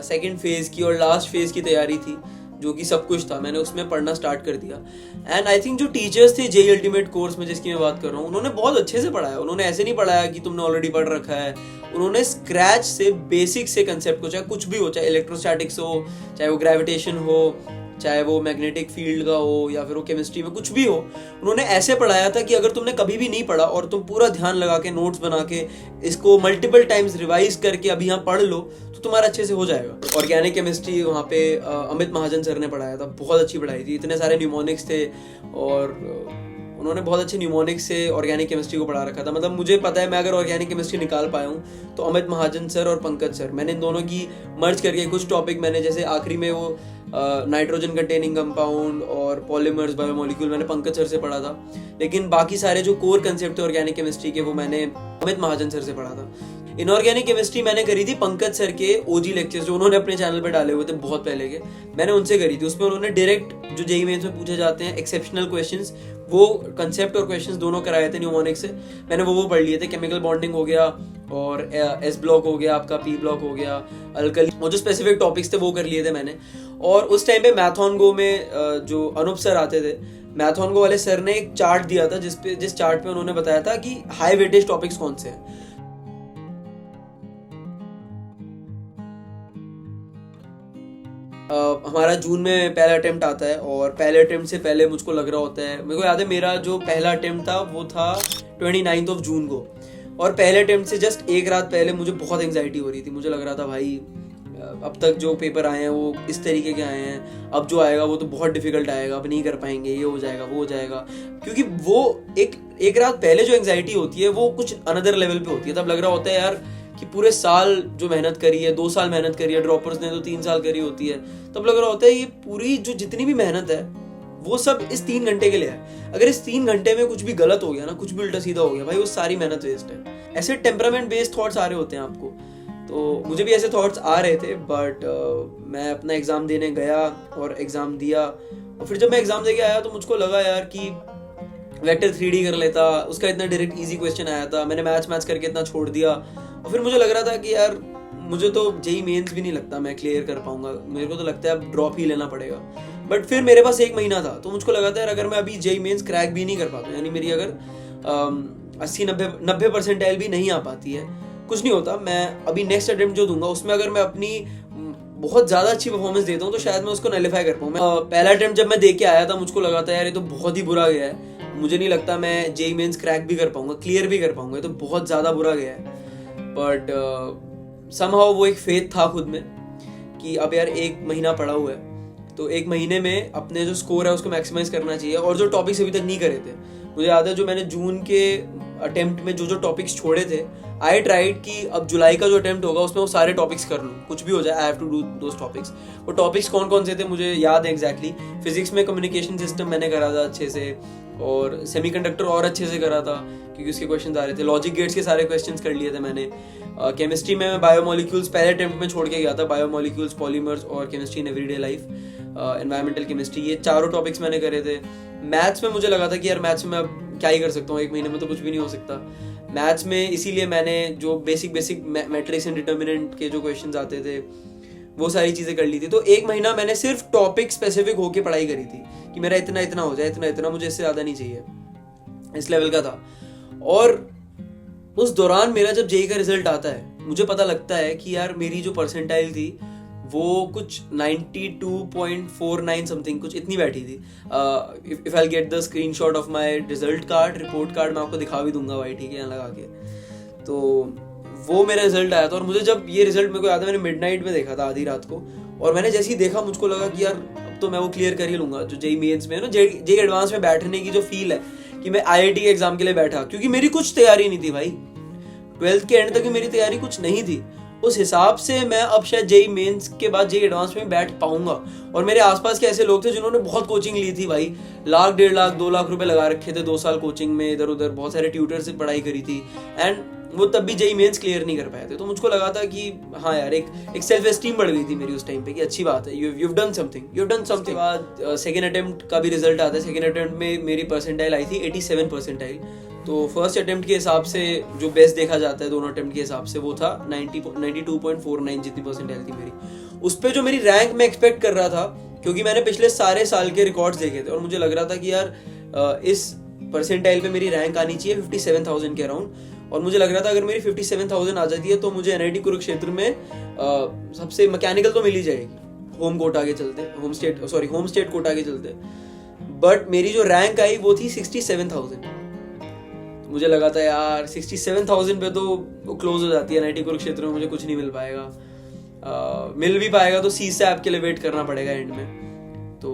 सेकेंड फेज की और लास्ट फेज की तैयारी थी, जो कि सब कुछ था, मैंने उसमें पढ़ना स्टार्ट कर दिया। एंड आई थिंक जो टीचर्स थे JEE अल्टीमेट कोर्स में जिसकी मैं बात कर रहा हूँ, उन्होंने बहुत अच्छे से पढ़ाया। उन्होंने ऐसे नहीं पढ़ाया कि तुमने ऑलरेडी पढ़ रखा है, उन्होंने स्क्रैच से बेसिक से कंसेप्ट को, चाहे कुछ भी हो, चाहे इलेक्ट्रोस्टैटिक्स हो, चाहे वो ग्रेविटेशन हो, चाहे वो मैग्नेटिक फील्ड का हो, या फिर वो केमिस्ट्री में कुछ भी हो, उन्होंने ऐसे पढ़ाया था कि अगर तुमने कभी भी नहीं पढ़ा और तुम पूरा ध्यान लगा के नोट्स बना के इसको मल्टीपल टाइम्स रिवाइज करके अभी यहाँ पढ़ लो तो तुम्हारा अच्छे से हो जाएगा। ऑर्गेनिक केमिस्ट्री वहाँ पे अमित महाजन सर ने पढ़ाया था, बहुत अच्छी पढ़ाई थी, इतने सारे न्यूमोनिक्स थे और उन्होंने बहुत अच्छे न्यूमोनिक्स से ऑर्गेनिक केमिस्ट्री को पढ़ा रखा था। मतलब मुझे पता है मैं अगर ऑर्गेनिक केमिस्ट्री निकाल पाया हूँ तो अमित महाजन सर और पंकज सर, मैंने इन दोनों की मर्ज करके कुछ टॉपिक मैंने, जैसे आखिरी में वो नाइट्रोजन कंटेनिंग कंपाउंड और पॉलीमर्स बायोमोलिक्यूल मैंने पंकज सर से पढ़ा था, लेकिन बाकी सारे जो कोर कंसेप्ट थे ऑर्गेनिक केमिस्ट्री के वो मैंने अमित महाजन सर से पढ़ा था। इनऑर्गेनिक केमिस्ट्री मैंने करी थी पंकज सर के ओजी लेक्चर्स जो उन्होंने अपने चैनल पे डाले हुए थे बहुत पहले के, मैंने उनसे करी थी। उसमें उन्होंने डायरेक्ट जो जेईई मेंस में पूछे जाते हैं एक्सेप्शनल क्वेश्चंस, वो कंसेप्ट और क्वेश्चंस दोनों कराए थे न्यूमोनिक्स से, मैंने वो पढ़ लिए थे। केमिकल बॉन्डिंग हो गया और एस ब्लॉक हो गया, आपका पी ब्लॉक हो गया, अल्कली, वो जो स्पेसिफिक टॉपिक्स थे वो कर लिए थे मैंने। और उस टाइम पे मैथॉन गो में जो अनूप सर आते थे, मैथॉन गो वाले सर ने एक चार्ट दिया था जिस चार्ट पे उन्होंने बताया था कि हाई वेटेज टॉपिक्स कौन से हैं। हमारा जून में पहला अटेम्प्ट आता है और पहले अटेम्प्ट से पहले मुझको लग रहा होता है, मेरे को याद है मेरा जो पहला अटेम्प्ट था वो था 29 जून को, और पहले अटेम्प्ट से जस्ट एक रात पहले मुझे बहुत एंग्जाइटी हो रही थी। मुझे लग रहा था भाई अब तक जो पेपर आए हैं वो इस तरीके के आए हैं, अब जो आएगा वो तो बहुत डिफिकल्ट आएगा, अब नहीं कर पाएंगे, ये हो जाएगा वो हो जाएगा। क्योंकि वो एक रात पहले जो एंग्जाइटी होती है वो कुछ अनदर लेवल पे होती है। तब लग रहा होता है यार कि पूरे साल जो मेहनत करी है, 2 साल मेहनत करी है, ड्रॉपर्स ने तो 3 साल करी होती है, तब लग रहा होता है ये पूरी जो जितनी भी मेहनत है वो सब इस 3 घंटे के लिए है। अगर इस 3 घंटे में कुछ भी गलत हो गया ना, कुछ भी उल्टा सीधा हो गया, भाई वो सारी मेहनत वेस्ट है। ऐसे टेम्परामेंट बेस्ड थॉट्स आ रहे होते हैं आपको, तो मुझे भी ऐसे थॉट्स आ रहे थे। बट मैं अपना एग्जाम देने गया और एग्जाम दिया, और फिर जब मैं एग्जाम देके आया तो मुझको लगा यार कि वेक्टर 3D कर लेता, उसका इतना डायरेक्ट इजी क्वेश्चन आया था, मैंने मैथ्स करके इतना छोड़ दिया। और फिर मुझे लग रहा था कि यार मुझे तो जेईई मेंस भी नहीं लगता मैं क्लियर कर पाऊंगा, मेरे को तो लगता है अब ड्रॉप ही लेना पड़ेगा। बट फिर मेरे पास 1 महीना था, तो मुझको लगा था यार अगर मैं अभी जेईई मेंस क्रैक भी नहीं कर पाता, यानी मेरी अगर 80-90 परसेंटाइल भी नहीं आ पाती है, कुछ नहीं होता, मैं अभी नेक्स्ट अटेम्प्ट जो दूंगा उसमें अगर मैं अपनी बहुत ज्यादा अच्छी परफॉर्मेंस देता हूँ तो शायद मैं उसको नलिफाई कर पाऊँ। पहला अटेम्प्ट जब मैं दे के आया था मुझको लगा था यार ये तो बहुत ही बुरा गया है, मुझे नहीं लगता मैं जेईई मेंस क्रैक भी कर पाऊंगा, क्लियर भी कर पाऊंगा, ये तो बहुत ज्यादा बुरा गया है। बट समहाउ वो एक फेथ था खुद में कि अब यार 1 महीना पड़ा हुआ है, तो 1 महीने में अपने जो स्कोर है उसको मैक्सिमाइज करना चाहिए। और जो टॉपिक्स अभी तक नहीं करे थे, मुझे याद है जो मैंने जून के अटेम्प्ट में जो टॉपिक्स छोड़े थे, आई ट्राइड कि अब जुलाई का जो अटेम्प्ट होगा उसमें वो सारे टॉपिक्स कर लूँ, कुछ भी हो जाए, I have to do those topics. वो टॉपिक्स कौन कौन से थे मुझे याद है एग्जैक्टली। फिजिक्स में कम्युनिकेशन सिस्टम मैंने करा था अच्छे से, और सेमीकंडक्टर और अच्छे से करा था क्योंकि उसके क्वेश्चंस आ रहे थे। लॉजिक गेट्स के सारे क्वेश्चंस कर लिए थे मैंने। केमिस्ट्री में मैं बायोमोलिक्यूल्स पहले अटेम्प्ट में छोड़ के गया था, बायोमोलिक्यूल्स, पॉलीमर्स और chemistry in everyday life, environmental chemistry, ये चारों टॉपिक्स मैंने करे थे। मैथ्स में मुझे लगा था कि यार मैथ्स में अब क्या ही कर सकता हूँ, 1 महीने में तो कुछ भी नहीं हो सकता मैथ्स में, इसीलिए मैंने जो बेसिक मैट्रिक्स एंड डिटर्मिनेंट के जो क्वेश्चंस आते थे वो सारी चीज़ें कर ली थी। तो 1 महीना मैंने सिर्फ टॉपिक स्पेसिफिक होके पढ़ाई करी थी कि मेरा इतना हो जाए, इतना मुझे इससे ज़्यादा नहीं चाहिए, इस लेवल का था। और उस दौरान मेरा जब जेईई का रिजल्ट आता है मुझे पता लगता है कि यार मेरी जो परसेंटाइल थी वो कुछ 92.49 समथिंग कुछ इतनी बैठी थी। If I get the screenshot of my result card, report card, मैं आपको दिखा भी दूंगा भाई, ठीक है, यहाँ लगा के। तो वो मेरा रिजल्ट आया था, और मुझे जब ये रिजल्ट मेरे को याद है मैंने मिडनाइट में देखा था, आधी रात को, और मैंने जैसे ही देखा मुझको लगा कि यार अब तो मैं वो क्लियर कर ही लूंगा जो जेईई मेंस में है ना, जेईई एडवांस में बैठने की जो फील है कि मैं आईआईटी के एग्जाम के लिए बैठा, क्योंकि मेरी कुछ तैयारी नहीं थी भाई, 12th के एंड तक मेरी तैयारी कुछ नहीं थी। उस हिसाब से मैं अब शायद जेईई मेंस के बाद जेईई एडवांस में बैठ पाऊंगा। और मेरे आसपास के ऐसे लोग थे जिन्होंने बहुत कोचिंग ली थी भाई, 1,00,000, 1.5 लाख, 2 लाख रुपए लगा रखे थे 2 साल कोचिंग में, इधर उधर बहुत सारे ट्यूटर से पढ़ाई करी थी, एंड वो तब भी जेईई मेंस क्लियर नहीं कर पाए थे। तो मुझको लगा था कि हाँ यार एक सेल्फ एस्टीम बढ़ गई थी मेरी उस टाइम पे कि अच्छी बात है, यू डन समथिंग। बाद सेकंड अटेम्प्ट का भी रिजल्ट आता है। सेकंड अटेम्प्ट में मेरी परसेंटाइल आई थी 87 परसेंटाइल। तो फर्स्ट अटेम्प्ट के हिसाब से जो बेस्ट देखा जाता है दोनों अटेम्प्ट के हिसाब से वो था 92.49 जितनी परसेंटाइल थी मेरी। उस पर जो मेरी रैंक मैं एक्सपेक्ट कर रहा था, क्योंकि मैंने पिछले सारे साल के रिकॉर्ड्स देखे थे और मुझे लग रहा था कि यार इस परसेंटाइल पे मेरी रैंक आनी चाहिए 57,000 के अराउंड, और मुझे लग रहा था अगर मेरी 57,000 आ जाती है तो मुझे एनआईटी कुरुक्षेत्र में सबसे मैकेनिकल तो मिल ही जाएगी, होम स्टेट कोटा के चलते। बट मेरी जो रैंक आई वो थी 67,000। मुझे लगा था यार 67,000 पे तो क्लोज हो जाती है एनआईटी कुरुक्षेत्र में, मुझे कुछ नहीं मिल पाएगा, मिल भी पाएगा तो सीसैप के लिए वेट करना पड़ेगा एंड में। तो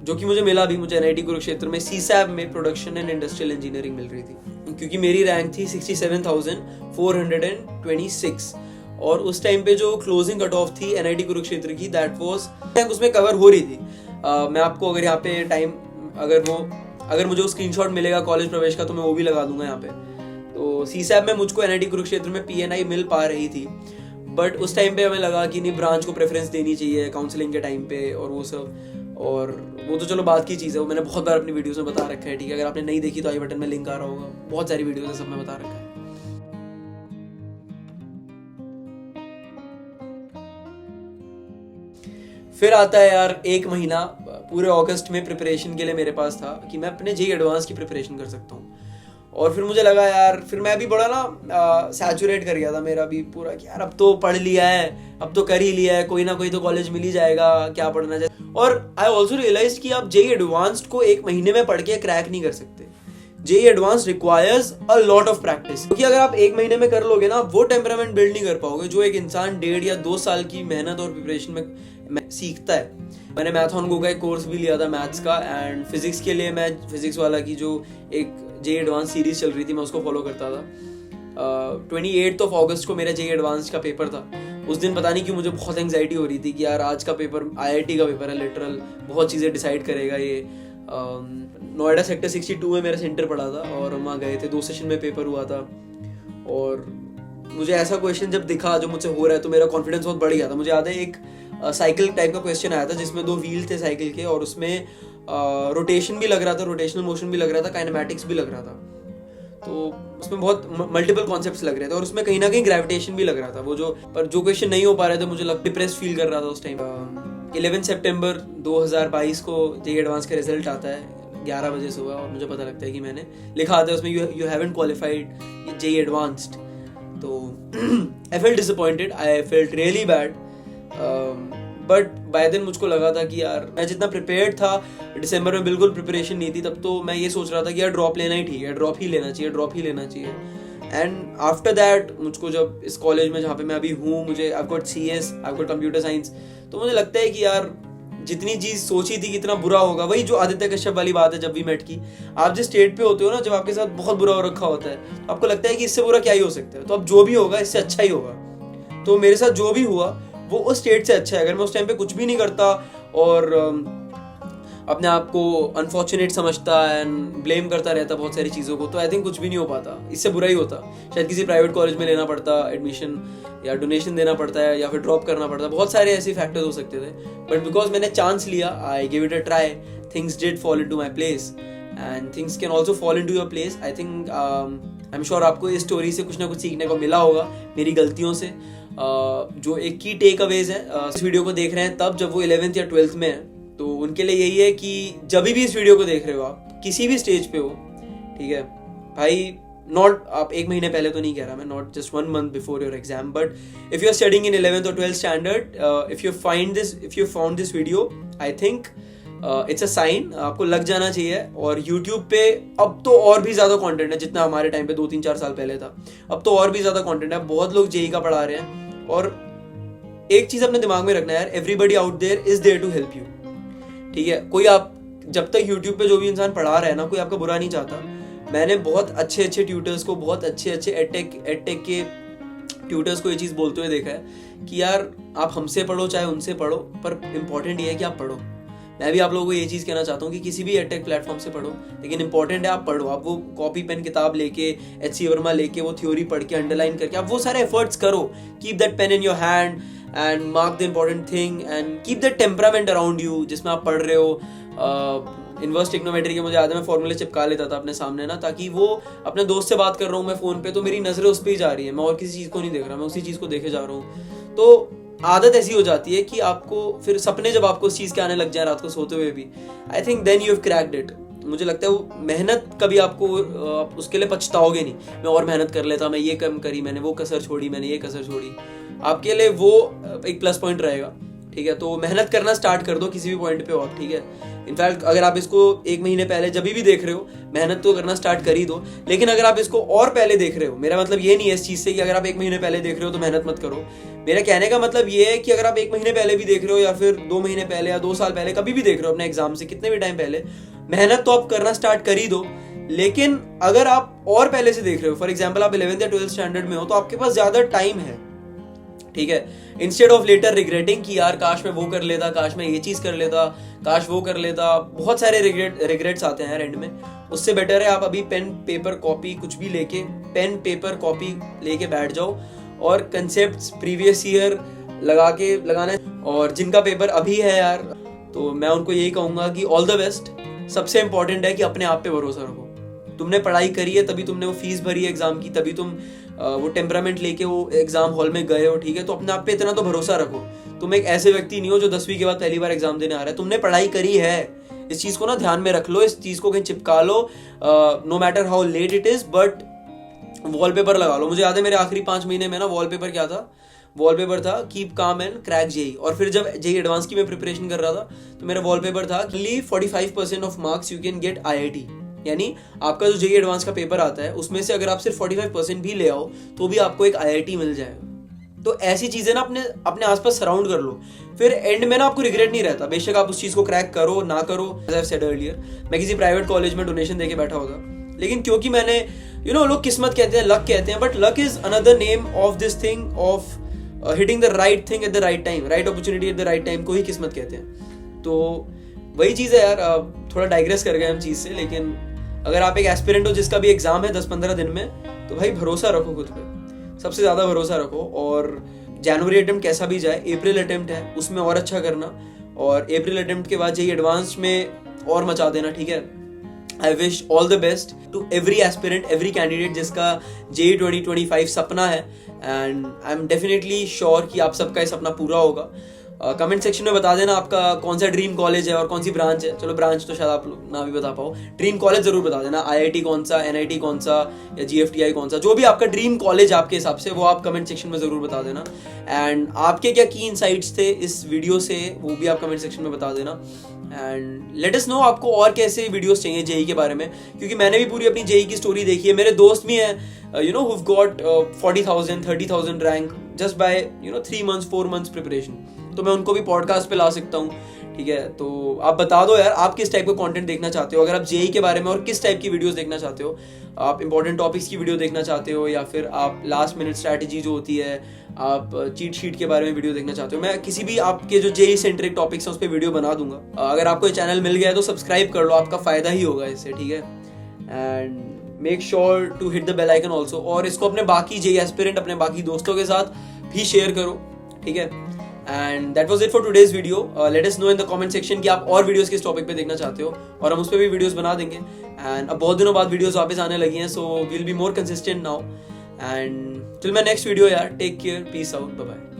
जो कि मुझे मिला भी, मुझे NIT कुरुक्षेत्र में CSAB में प्रोडक्शन एंड इंडस्ट्रियल इंजीनियरिंग मिल रही थी, क्योंकि मेरी रैंक थी 67,426 और उस टाइम पे जो क्लोजिंग कट ऑफ थी NIT कुरुक्षेत्र की दैट वाज रैंक उसमें कवर हो रही थी। मैं आपको अगर यहाँ पे टाइम अगर मुझे वो स्क्रीनशॉट मिलेगा कॉलेज प्रवेश का तो मैं वो भी लगा दूंगा यहाँ पे। तो CSAB में मुझको NIT कुरुक्षेत्र में PNI मिल पा रही थी, बट उस टाइम पे हमें लगा कि नहीं, ब्रांच को प्रेफरेंस देनी चाहिए काउंसलिंग के टाइम पे और वो सब, और वो तो चलो बात की चीज़ है, वो मैंने बहुत बार अपनी वीडियोस में बता रखा है, ठीक है। अगर आपने नहीं देखी तो आई बटन में लिंक आ रहा होगा, बहुत सारी वीडियोस है, सब में बता रखा है। फिर आता है यार 1 महीना, पूरे अगस्त में प्रिपरेशन के लिए मेरे पास था कि मैं अपने JEE एडवांस की प्रिपरेशन कर सकता हूँ। और फिर मुझे लगा यार, फिर मैं भी बड़ा ना सैचुरेट कर गया था मेरा भी पूरा कि यार अब तो पढ़ लिया है, अब तो कर ही लिया है, कोई ना कोई तो कॉलेज मिल ही जाएगा, क्या पढ़ना चाहिए। और आई ऑल्सो रियलाइज कि आप JEE एडवांस्ड को 1 महीने में पढ़ के क्रैक नहीं कर सकते। JEE advance requires a lot of practice, क्योंकि अगर आप 1 महीने में कर लोगे ना, वो टेम्परामेंट बिल्ड नहीं कर पाओगे जो एक इंसान 1.5 या 2 साल की मेहनत और प्रिपरेशन में सीखता है। मैंने मैथॉन गो का एक कोर्स भी लिया था मैथ्स का, एंड फिजिक्स के लिए मैं फिजिक्स वाला की जो एक JEE एडवांस सीरीज चल रही थी मैं उसको फॉलो करता था। 28 अगस्त को मेरा JEE एडवांस का पेपर था। उस दिन पता नहीं क्यों मुझे बहुत एंग्जाइटी हो रही थी कि यार आज का पेपर IIT का पेपर है, लिटरल बहुत चीज़ें डिसाइड करेगा ये। नोएडा सेक्टर 62 में मेरा सेंटर पड़ा था और हम वहाँ गए थे, 2 सेशन में पेपर हुआ था। और मुझे ऐसा क्वेश्चन जब दिखा जो मुझसे हो रहा है तो मेरा कॉन्फिडेंस बहुत बढ़ गया था। मुझे याद है एक साइकिल टाइप का क्वेश्चन आया था जिसमें 2 व्हील थे साइकिल के और उसमें रोटेशन भी लग रहा था, रोटेशनल मोशन भी लग रहा था, काइनेमैटिक्स भी लग रहा था। तो उसमें बहुत मल्टीपल कॉन्सेप्ट्स लग रहे थे और उसमें कहीं ना कहीं ग्रेविटेशन भी लग रहा था। वो जो क्वेश्चन नहीं हो पा रहे थे, मुझे डिप्रेस फील कर रहा था उस टाइम। 11 सितंबर 2022 को JEE एडवांस का रिजल्ट आता है 11 बजे सुबह और मुझे पता लगता है कि मैंने लिखा आता है उसमें you haven't qualified JEE advanced. तो I felt disappointed, I felt really bad, but by then मुझको लगा था कि यार मैं जितना प्रिपेयर्ड था, दिसंबर में बिल्कुल प्रिपरेशन नहीं थी, तब तो मैं ये सोच रहा था कि यार ड्रॉप लेना ही ठीक है, ड्रॉप ही लेना चाहिए। एंड आफ्टर दैट मुझको जब इस कॉलेज में जहाँ पे मैं अभी हूँ, मुझे I got CS, I got computer science, तो मुझे लगता है कि यार जितनी चीज़ सोची थी कितना बुरा होगा, वही जो आदित्य कश्यप वाली बात है जब भी मेट की, आप जिस स्टेट पे होते हो ना, जब आपके साथ बहुत बुरा हो रखा होता है तो आपको लगता है कि इससे बुरा क्या ही हो सकता है, तो अब जो भी होगा इससे अच्छा ही होगा। तो मेरे साथ जो भी हुआ वो उस स्टेट से अच्छा है। अगर मैं उस टाइम पे कुछ भी नहीं करता और अपने आप को अनफॉर्चुनेट समझता एंड ब्लेम करता रहता बहुत सारी चीज़ों को, तो आई थिंक कुछ भी नहीं हो पाता, इससे बुरा ही होता। शायद किसी प्राइवेट कॉलेज में लेना पड़ता एडमिशन, या डोनेशन देना पड़ता है, या फिर ड्रॉप करना पड़ता, बहुत सारे ऐसे फैक्टर्स हो सकते थे। बट बिकॉज मैंने चांस लिया, I give it a try, things did fall into my place and things can also fall into your place. I think I am sure आपको इस स्टोरी से कुछ ना कुछ सीखने को मिला होगा मेरी गलतियों से। जो एक की टेक अवेज है इस वीडियो को देख रहे हैं तब जब वो 11th या 12th में है, तो उनके लिए यही है कि जब भी इस वीडियो को देख रहे हो आप, किसी भी स्टेज पे हो, ठीक है भाई, नॉट आप 1 महीने पहले तो नहीं कह रहा मैं, not just 1 month before your exam, but if you are studying in 11th और 12th standard, if you found this video, I think it's a sign, आपको लग जाना चाहिए। और YouTube पे अब तो और भी ज़्यादा कंटेंट है, जितना हमारे टाइम पे 2-3-4 साल पहले था, अब तो और भी ज़्यादा कंटेंट है। बहुत लोग JEE का पढ़ा रहे हैं और एक चीज़ अपने दिमाग में रखना है यार, everybody out there is there to help you, ठीक है। कोई आप जब तक YouTube पे जो भी इंसान पढ़ा रहा है ना, कोई आपका बुरा नहीं चाहता। मैंने बहुत अच्छे ट्यूटर्स को, बहुत अच्छे एडटेक के ट्यूटर्स को ये चीज़ बोलते हुए देखा है कि यार आप हमसे पढ़ो चाहे उनसे पढ़ो, पर इंपॉर्टेंट ये है कि आप पढ़ो। मैं भी आप लोगों को ये चीज़ कहना चाहता हूँ कि किसी भी एडटेक प्लेटफॉर्म से पढ़ो, लेकिन इंपॉर्टेंट है आप पढ़ो। आप वो कॉपी पेन किताब लेके, HC वर्मा लेके, वो थ्योरी पढ़ के, अंडरलाइन करके आप वो सारे एफर्ट्स करो। Keep that pain in your hand and mark the important thing and keep that temperament around you जिसमें आप पढ़ रहे हो। इनवर्स टिग्नोमेट्री के मुझे याद है मैं फॉर्मूले चिपका लेता था अपने सामने ना, ताकि वो अपने दोस्त से बात कर रहा हूँ मैं फ़ोन पे तो मेरी नज़रें उस पर ही जा रही है, मैं और किसी चीज़ को नहीं देख रहा, मैं उसी चीज़ को देखे जा रहा हूँ। तो आदत ऐसी हो जाती है कि आपको फिर सपने जब आपको उस चीज़ के आने लग जाए रात को सोते हुए भी, I think then you have cracked it. मुझे लगता है वो मेहनत कभी आपको उसके लिए पछताओगे नहीं, मैं और मेहनत कर लेता, मैं ये कम करी, मैंने वो कसर छोड़ी, मैंने ये कसर छोड़ी, आपके लिए वो एक प्लस पॉइंट रहेगा, ठीक है, तो मेहनत करना स्टार्ट कर दो किसी भी पॉइंट पे हो आप, ठीक है। इनफैक्ट अगर आप इसको 1 महीने पहले जब भी देख रहे हो, मेहनत तो करना स्टार्ट कर ही दो। लेकिन अगर आप इसको और पहले देख रहे हो, मेरा मतलब ये नहीं है इस चीज़ से कि अगर आप 1 महीने पहले देख रहे हो तो मेहनत मत करो। मेरा कहने का मतलब ये है कि अगर आप 1 महीने पहले भी देख रहे हो या फिर 2 महीने पहले या 2 साल पहले कभी भी देख रहे हो अपने एग्जाम से कितने भी टाइम पहले, मेहनत तो आप करना स्टार्ट कर ही दो। लेकिन अगर आप और पहले से देख रहे हो, फॉर एग्जाम्पल आप 11th या 12th स्टैंडर्ड में हो, तो आपके पास ज्यादा टाइम है, ठीक है। इंस्टेड ऑफ लेटर रिग्रेटिंग कि यार काश मैं वो कर लेता, काश मैं ये चीज कर लेता, काश वो कर लेता, बहुत सारे रिग्रेट्स आते हैं रेंड में। उससे बेटर है आप अभी पेन पेपर कॉपी कुछ भी लेके, पेन पेपर कॉपी लेके बैठ जाओ और कंसेप्ट्स प्रीवियस ईयर लगाना है। और जिनका पेपर अभी है यार, तो मैं उनको यही कहूंगा कि ऑल द बेस्ट। सबसे इंपॉर्टेंट है कि अपने आप पे भरोसा रखो। तुमने पढ़ाई करी है, तभी तुमने वो फीस भरी है एग्जाम की, तभी तुम वो टेम्परामेंट लेके वो एग्जाम हॉल में गए हो, ठीक है। तो अपने आप पे इतना तो भरोसा रखो। तुम एक ऐसे व्यक्ति नहीं हो जो 10वीं के बाद पहली बार एग्जाम देने आ रहा है। तुमने पढ़ाई करी है, इस चीज को ना ध्यान में रख लो, इस चीज को कहीं चिपका लो, no matter how late it is, but wallpaper लगा लो। मुझे याद है मेरे आखिरी 5 महीने में ना वॉलपेपर क्या था, वॉलपेपर था keep calm and crack JEE. और फिर जब जेई एडवांस की मैं प्रिपरेशन कर रहा था तो मेरा वॉलपेपर था कि 45% of marks you can get IIT। यानी आपका जो जेई एडवांस का पेपर आता है उसमें से अगर आप सिर्फ 45% भी ले आओ तो भी आपको एक IIT मिल जाएगा। तो ऐसी चीजें ना अपने आसपास सराउंड कर लो, फिर एंड में ना आपको रिग्रेट नहीं रहता। बेशक आप उस चीज को क्रैक करो ना करो, एज आई सेड अर्लियर, मैं किसी प्राइवेट कॉलेज में डोनेशन देके बैठा होगा, लेकिन क्योंकि मैंने लोग किस्मत कहते हैं, लक कहते हैं, but luck is another name of this thing of hitting the right thing at the right time, right opportunity at the right time को ही किस्मत कहते हैं। तो वही चीज़ है यार, थोड़ा डाइग्रेस कर गए हम चीज़ से। लेकिन अगर आप एक एस्पिरेंट हो जिसका भी एग्जाम है 10-15 दिन में, तो भाई भरोसा रखो खुद पे, सबसे ज़्यादा भरोसा रखो। और जनवरी अटेम्प्ट कैसा भी जाए, अप्रैल अटेम्प्ट है उसमें और अच्छा करना, और अप्रैल अटेम्प्ट के बाद जेई एडवांस में और मचा देना, ठीक है। I wish all the best to every aspirant, every candidate जिसका JEE 2025 सपना है, and I'm definitely sure कि आप सबका ये सपना पूरा होगा। कमेंट सेक्शन में बता देना आपका कौन सा ड्रीम कॉलेज है और कौन सी ब्रांच है। चलो ब्रांच तो शायद आप लोग ना भी बता पाओ, ड्रीम कॉलेज जरूर बता देना, IIT कौन सा, NIT कौन सा या GFTI कौन सा, जो भी आपका ड्रीम कॉलेज आपके हिसाब से, वो आप कमेंट सेक्शन में जरूर बता देना। एंड आपके क्या की इनसाइट्स थे इस वीडियो से, वो भी आप कमेंट सेक्शन में बता देना। एंड लेट अस नो आपको और कैसे वीडियोस चाहिए जेई के बारे में, क्योंकि मैंने भी पूरी अपनी जेई की स्टोरी देखी है। मेरे दोस्त भी हैं who've got 40,000 30,000 rank just by 3 months 4 months preparation. तो मैं उनको भी पॉडकास्ट पे ला सकता हूँ, ठीक है। तो आप बता दो यार आप किस टाइप का कंटेंट देखना चाहते हो, अगर आप जेई के बारे में और किस टाइप की वीडियोस देखना चाहते हो। आप इंपॉर्टेंट टॉपिक्स की वीडियो देखना चाहते हो, या फिर आप लास्ट मिनट स्ट्रैटेजी जो होती है, आप चीट शीट के बारे में वीडियो देखना चाहते हो। मैं किसी भी आपके जो जेई सेंट्रिक टॉपिक्स हैं उस पर वीडियो बना दूंगा। अगर आपको ये चैनल मिल गया है तो सब्सक्राइब कर लो, आपका फायदा ही होगा इससे, ठीक है। And make sure to hit the bell icon also, और इसको अपने बाकी जेई एस्पिरेंट, अपने बाकी दोस्तों के साथ भी शेयर करो, ठीक है। And that was it for today's video. Let us know in the comment section कि आप और वीडियोस किस टॉपिक पे देखना चाहते हो, और हम उस पर भी वीडियोस बना देंगे। एंड अब बहुत दिनों बाद वीडियोस वापस आने लगी हैं, so we will be more consistent now. And till my next video यार, take care, peace out, bye bye.